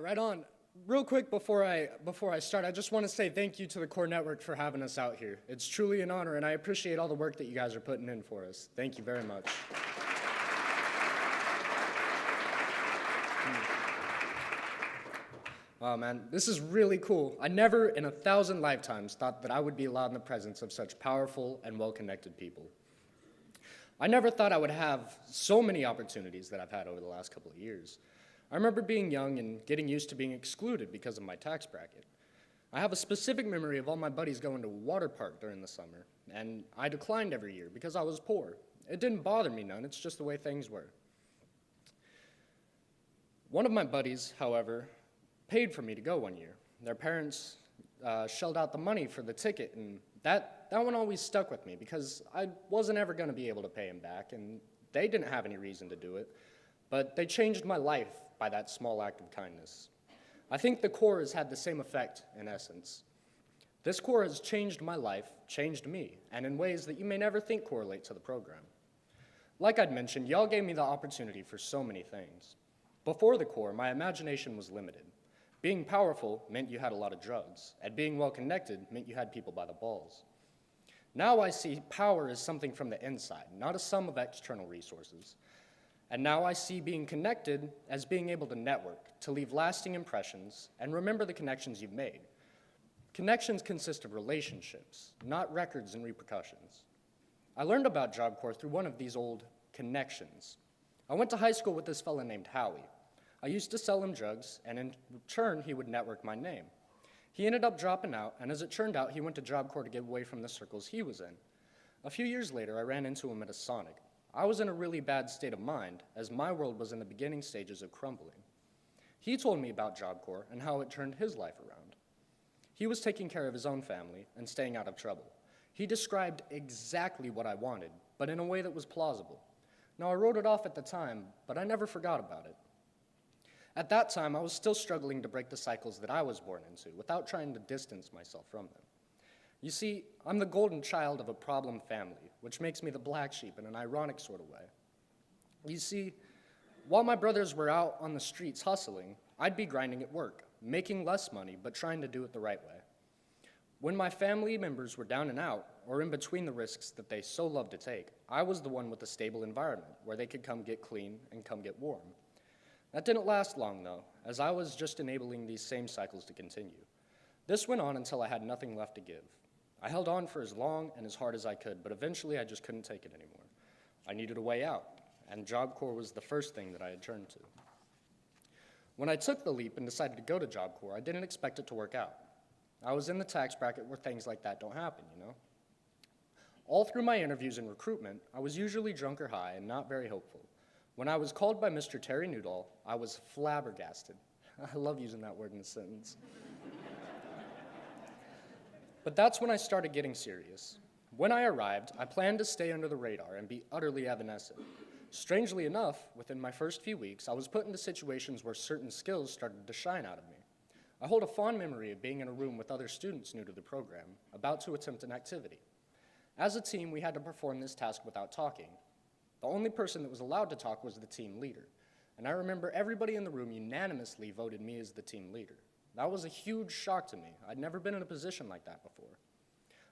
right on. Real quick before I start, I just want to say thank you to the Core Network for having us out here. It's truly an honor, and I appreciate all the work that you guys are putting in for us. Thank you very much. Oh man, this is really cool. I never in 1,000 lifetimes thought that I would be allowed in the presence of such powerful and well-connected people. I never thought I would have so many opportunities that I've had over the last couple of years. I remember being young and getting used to being excluded because of my tax bracket. I have a specific memory of all my buddies going to water park during the summer, and I declined every year because I was poor. It didn't bother me none, it's just the way things were. One of my buddies, however, paid for me to go one year. Their parents shelled out the money for the ticket, and that one always stuck with me because I wasn't ever going to be able to pay him back, and they didn't have any reason to do it, but they changed my life by that small act of kindness. I think the Corps has had the same effect in essence. This Corps has changed my life, changed me, and in ways that you may never think correlate to the program. Like I'd mentioned, y'all gave me the opportunity for so many things. Before the Corps, my imagination was limited. Being powerful meant you had a lot of drugs, and being well-connected meant you had people by the balls. Now I see power as something from the inside, not a sum of external resources. And now I see being connected as being able to network, to leave lasting impressions, and remember the connections you've made. Connections consist of relationships, not records and repercussions. I learned about Job Corps through one of these old connections. I went to high school with this fella named Howie. I used to sell him drugs, and in return, he would network my name. He ended up dropping out, and as it turned out, he went to Job Corps to get away from the circles he was in. A few years later, I ran into him at a Sonic. I was in a really bad state of mind, as my world was in the beginning stages of crumbling. He told me about Job Corps and how it turned his life around. He was taking care of his own family and staying out of trouble. He described exactly what I wanted, but in a way that was plausible. Now, I wrote it off at the time, but I never forgot about it. At that time, I was still struggling to break the cycles that I was born into without trying to distance myself from them. You see, I'm the golden child of a problem family, which makes me the black sheep in an ironic sort of way. You see, while my brothers were out on the streets hustling, I'd be grinding at work, making less money, but trying to do it the right way. When my family members were down and out, or in between the risks that they so love to take, I was the one with a stable environment where they could come get clean and come get warm. That didn't last long, though, as I was just enabling these same cycles to continue. This went on until I had nothing left to give. I held on for as long and as hard as I could, but eventually I just couldn't take it anymore. I needed a way out, and Job Corps was the first thing that I had turned to. When I took the leap and decided to go to Job Corps, I didn't expect it to work out. I was in the tax bracket where things like that don't happen, you know? All through my interviews and recruitment, I was usually drunk or high and not very hopeful. When I was called by Mr. Terry Newdall, I was flabbergasted. I love using that word in a sentence. But that's when I started getting serious. When I arrived, I planned to stay under the radar and be utterly evanescent. Strangely enough, within my first few weeks, I was put into situations where certain skills started to shine out of me. I hold a fond memory of being in a room with other students new to the program, about to attempt an activity. As a team, we had to perform this task without talking. The only person that was allowed to talk was the team leader, and I remember everybody in the room unanimously voted me as the team leader. That was a huge shock to me. I'd never been in a position like that before.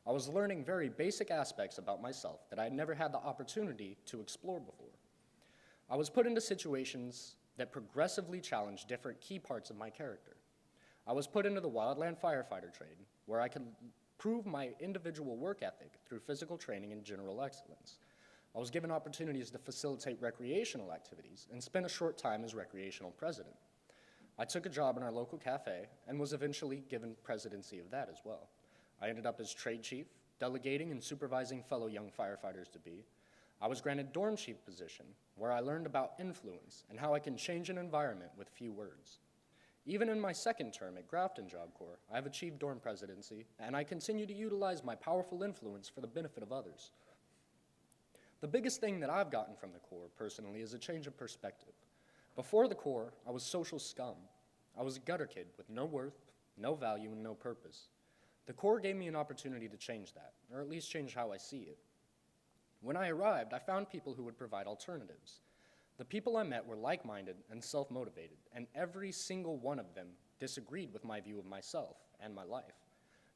I was learning very basic aspects about myself that I'd never had the opportunity to explore before. I was put into situations that progressively challenged different key parts of my character. I was put into the wildland firefighter trade, where I could prove my individual work ethic through physical training and general excellence. I was given opportunities to facilitate recreational activities and spent a short time as recreational president. I took a job in our local cafe and was eventually given presidency of that as well. I ended up as trade chief, delegating and supervising fellow young firefighters to be. I was granted dorm chief position, where I learned about influence and how I can change an environment with few words. Even in my second term at Grafton Job Corps, I have achieved dorm presidency, and I continue to utilize my powerful influence for the benefit of others. The biggest thing that I've gotten from the Corps, personally, is a change of perspective. Before the Corps, I was social scum. I was a gutter kid with no worth, no value, and no purpose. The Corps gave me an opportunity to change that, or at least change how I see it. When I arrived, I found people who would provide alternatives. The people I met were like-minded and self-motivated, and every single one of them disagreed with my view of myself and my life.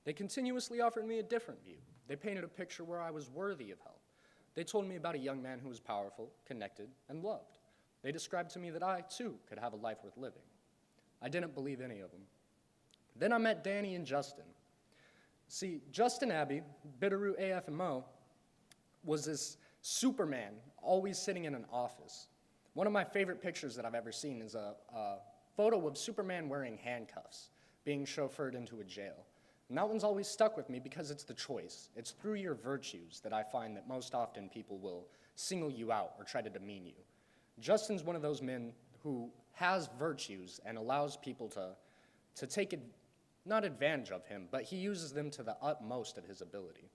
They continuously offered me a different view. They painted a picture where I was worthy of help. They told me about a young man who was powerful, connected, and loved. They described to me that I, too, could have a life worth living. I didn't believe any of them. Then I met Danny and Justin. See, Justin Abbey, Bitterroot AFMO, was this Superman always sitting in an office. One of my favorite pictures that I've ever seen is a photo of Superman wearing handcuffs, being chauffeured into a jail. And that one's always stuck with me because it's the choice. It's through your virtues that I find that most often people will single you out or try to demean you. Justin's one of those men who has virtues and allows people to take not advantage of him, but he uses them to the utmost of his ability.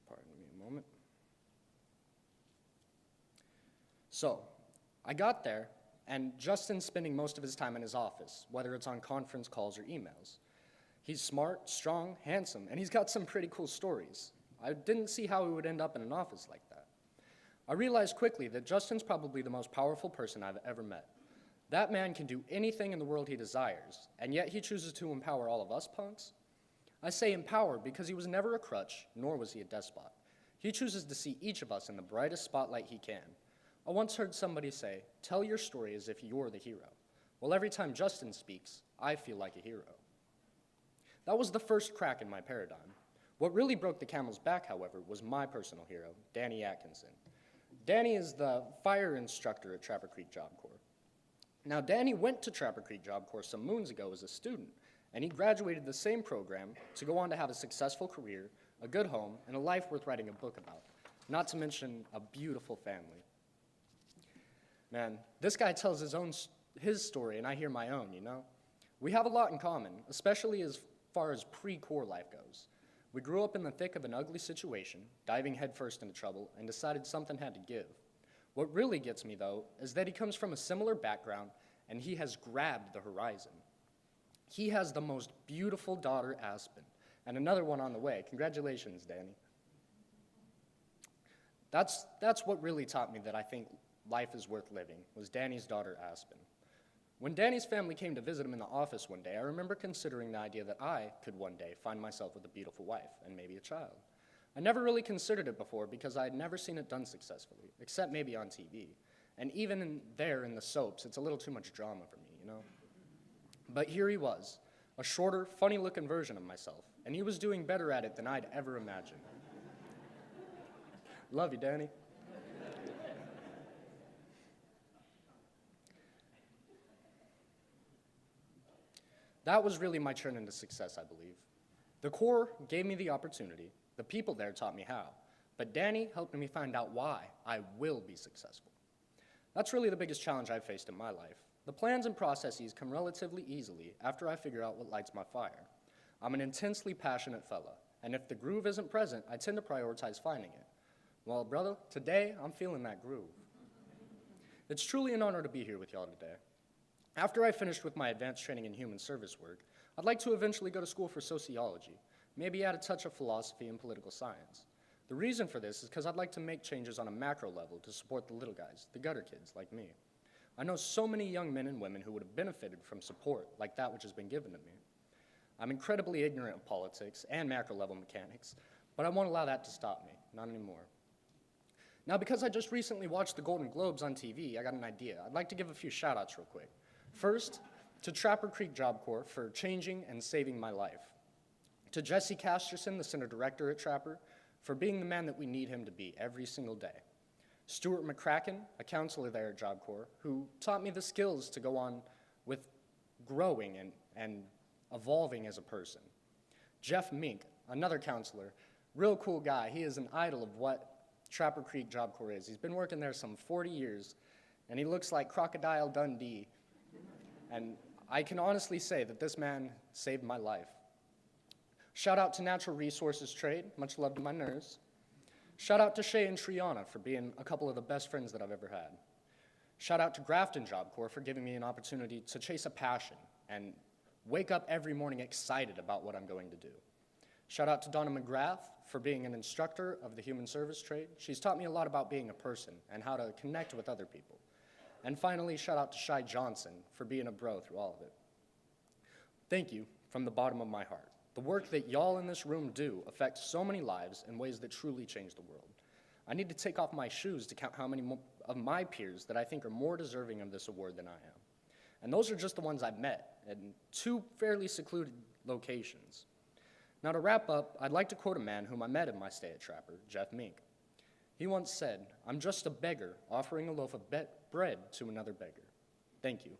Pardon me a moment. So, I got there, and Justin's spending most of his time in his office, whether it's on conference calls or emails. He's smart, strong, handsome, and he's got some pretty cool stories. I didn't see how he would end up in an office like that. I realized quickly that Justin's probably the most powerful person I've ever met. That man can do anything in the world he desires, and yet he chooses to empower all of us punks. I say empower because he was never a crutch, nor was he a despot. He chooses to see each of us in the brightest spotlight he can. I once heard somebody say, "Tell your story as if you're the hero." Well, every time Justin speaks, I feel like a hero. That was the first crack in my paradigm. What really broke the camel's back, however, was my personal hero, Danny Atkinson. Danny is the fire instructor at Trapper Creek Job Corps. Now, Danny went to Trapper Creek Job Corps some moons ago as a student, and he graduated the same program to go on to have a successful career, a good home, and a life worth writing a book about, not to mention a beautiful family. Man, this guy tells his story, and I hear my own, you know? We have a lot in common, especially as far as pre-Corps life goes. We grew up in the thick of an ugly situation, diving headfirst into trouble, and decided something had to give. What really gets me, though, is that he comes from a similar background, and he has grabbed the horizon. He has the most beautiful daughter, Aspen, and another one on the way. Congratulations, Danny. That's what really taught me that I think life is worth living, was Danny's daughter, Aspen. When Danny's family came to visit him in the office one day, I remember considering the idea that I could one day find myself with a beautiful wife and maybe a child. I never really considered it before because I had never seen it done successfully, except maybe on TV. And even in the soaps, it's a little too much drama for me, you know? But here he was, a shorter, funny-looking version of myself, and he was doing better at it than I'd ever imagined. Love you, Danny. That was really my turn into success, I believe. The Corps gave me the opportunity, the people there taught me how, but Danny helped me find out why I will be successful. That's really the biggest challenge I've faced in my life. The plans and processes come relatively easily after I figure out what lights my fire. I'm an intensely passionate fella, and if the groove isn't present, I tend to prioritize finding it. Well, brother, today I'm feeling that groove. It's truly an honor to be here with y'all today. After I finished with my advanced training in human service work, I'd like to eventually go to school for sociology, maybe add a touch of philosophy and political science. The reason for this is because I'd like to make changes on a macro level to support the little guys, the gutter kids like me. I know so many young men and women who would have benefited from support like that which has been given to me. I'm incredibly ignorant of politics and macro level mechanics, but I won't allow that to stop me, not anymore. Now, because I just recently watched the Golden Globes on TV, I got an idea. I'd like to give a few shout outs real quick. First, to Trapper Creek Job Corps for changing and saving my life. To Jesse Casterson, the center director at Trapper, for being the man that we need him to be every single day. Stuart McCracken, a counselor there at Job Corps, who taught me the skills to go on with growing and evolving as a person. Jeff Mink, another counselor, real cool guy. He is an idol of what Trapper Creek Job Corps is. He's been working there some 40 years, and he looks like Crocodile Dundee. And I can honestly say that this man saved my life. Shout out to Natural Resources Trade, much love to my nerds. Shout out to Shay and Triana for being a couple of the best friends that I've ever had. Shout out to Grafton Job Corps for giving me an opportunity to chase a passion and wake up every morning excited about what I'm going to do. Shout out to Donna McGrath for being an instructor of the human service trade. She's taught me a lot about being a person and how to connect with other people. And finally, shout out to Shai Johnson for being a bro through all of it. Thank you from the bottom of my heart. The work that y'all in this room do affects so many lives in ways that truly change the world. I need to take off my shoes to count how many of my peers that I think are more deserving of this award than I am. And those are just the ones I've met in 2 fairly secluded locations. Now to wrap up, I'd like to quote a man whom I met in my stay at Trapper, Jeff Mink. He once said, "I'm just a beggar offering a loaf of bread to another beggar." Thank you.